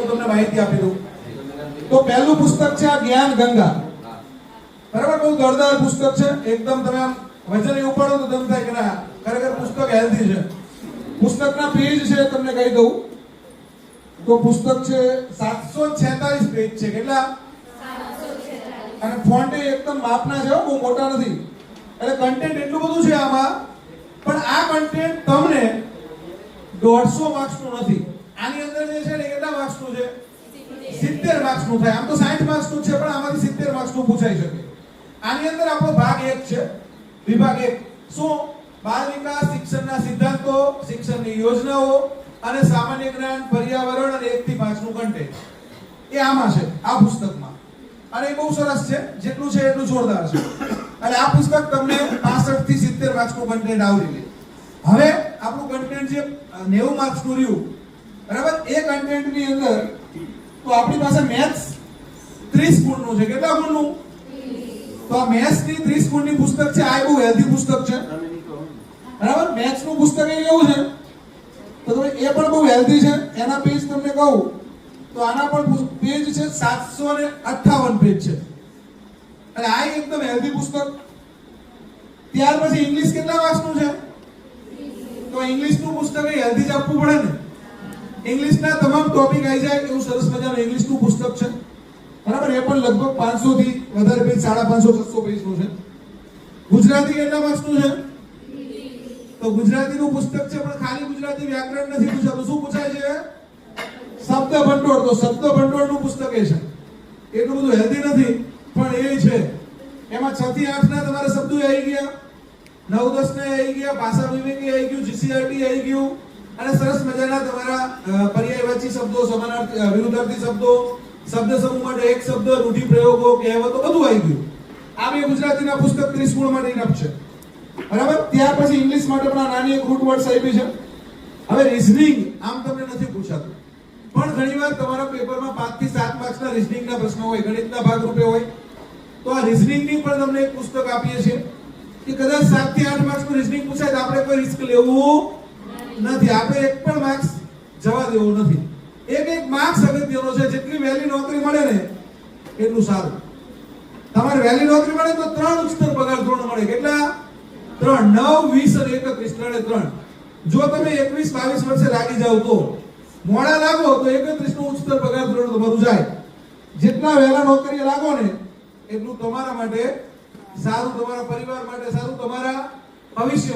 હું તમને માહિતી આપી દઉં. તો પહેલું પુસ્તક છે આ જ્ઞાન ગંગા. બરાબર, બહુ દળદાર પુસ્તક છે. એકદમ તમે આમ વજન એવું ઉપાડો તો તમને થાય કે ના ખરેખર પુસ્તક હેલ્ધી છે. પુસ્તકના પેજ છે તમને કહી દઉં તો પુસ્તક છે 746 પેજ છે. કેટલા? 746. અને ફોન્ટ એકદમ માપના છે, બહુ મોટા નથી. એટલે કન્ટેન્ટ એટલું બધું છે આમાં, પણ આ કન્ટેન્ટ તમને 150 માર્ક્સનું નથી. આની અંદર જે છે ને કેટલા માર્ક્સનું છે? 70 માર્ક્સનું થાય. આમ તો 60 માર્ક્સનું છે, પણ આમાંથી 70 માર્ક્સનું પૂછાઈ શકે. આની અંદર આપણો ભાગ 1 છે, વિભાગ 1. શું? બાળ વિકાસ, શિક્ષણના સિદ્ધાંતો, શિક્ષણની યોજનાઓ અને સામાન્ય જ્ઞાન, પર્યાવરણ અને 1 થી 5 નું કન્ટેન્ટ એ આમાં છે, આ પુસ્તકમાં. અને એ બહુ સરસ છે, જેટલું છે એટલું જોરદાર છે. અને આ પુસ્તક તમને 65 થી 70 માર્ક્સનું કન્ટેન્ટ આવરી લે. હવે આપણું કન્ટેન્ટ જે 90 માર્ક્સનું રહ્યું, બરાબર, એ કન્ટેન્ટની અંદર તો આપણી પાસે મેથ્સ 30 ગુણનું છે. કેટલા ગુણનું? તો આ મેથ્સની 30 ગુણની પુસ્તક છે. આ બહુ હેલ્ધી પુસ્તક છે, બરાબર. મેથ્સનું પુસ્તક એ કેવું છે તો તમે એ પણ બહુ હેલ્ધી છે. એના પેજ તમને કહું તો આના પણ પેજ છે 758 પેજ છે. અને આ એકદમ હેલ્ધી પુસ્તક. ત્યાર પછી ઇંગ્લિશ કેટલા માર્ક્સનું છે? તો ઇંગ્લિશનું પુસ્તક એ હેલ્ધી જ આપવું પડે ને. ઇંગ્લિશના તમામ ટોપિક આવી જાય એવું સરસ મજાનું ઇંગ્લિશનું પુસ્તક છે, બરાબર. એ પણ લગભગ 500 થી વધારે પેજ, 550 600 પેજનું છે. ગુજરાતી કેટલા માર્ક્સનું છે? તો ગુજરાતીનું પુસ્તક છે, પણ ખાલી ગુજરાતી વ્યાકરણ નથી પૂછાતું. શું પૂછાય છે? શબ્દ ભંડોળ. તો શબ્દ ભંડોળનું પુસ્તક એ છે. એટલું બધું હેલ્ધી નથી, પણ એ છે. એમાં 6 થી 8 ના તમારા શબ્દો આવી ગયા, 9 10 ના આવી ગયા, ભાષા વિવેકી આવી ગયું, જીસીઆરટી આવી ગયું, અને સરસ મજાના તમારા પર્યાયવાચી શબ્દો, સમાનાર્થી, વિરુદ્ધાર્થી શબ્દો, શબ્દ સમૂહ માટે એક શબ્દ, રૂઢિપ્રયોગો, કહેવતો બધું આવી ગયું. આ બે ગુજરાતીના પુસ્તક 30 ગુણ માટે ઇનફ છે, બરાબર. ત્યાર પછી ઇંગ્લિશ માટે પણ નાની એક રૂટ વર્ડ્સ આપી છે. હવે રીઝનિંગ આમ તમને નથી પૂછાતું, પણ ઘણીવાર તમારા પેપરમાં 5 થી 7 માર્ક્સના રીઝનિંગના પ્રશ્નો હોય, ગણિતના ભાગરૂપે હોય. તો આ રીઝનિંગની પણ તમને એક પુસ્તક આપીએ છીએ કે કદાચ 7 થી 8 માર્ક્સનું રીઝનિંગ પૂછાય તો આપણે કોઈ રિસ્ક લેવું નથી. આપણે એક પણ માર્ક્સ જવા દેવો નથી. એક માર્ક્સ અગત્યનો છે. જેટલી વહેલી નોકરી મળે ને એટલું સારું. તમારે વહેલી નોકરી મળે તો 3 ઉચ્ચતર પગાર ધોરણ મળે. કેટલા? 3, 9, 20 અને 31 3. જો તમે 21-22 વર્ષે લાગી જાવ તો, મોડા લાગો તો 31 નું ઉચ્ચતર પગાર ધોરણ તમારું જાય. જેટલા વહેલા નોકરીએ લાગો ને એટલું તમારા માટે સારું, તમારા પરિવાર માટે સારું, તમારા ભવિષ્ય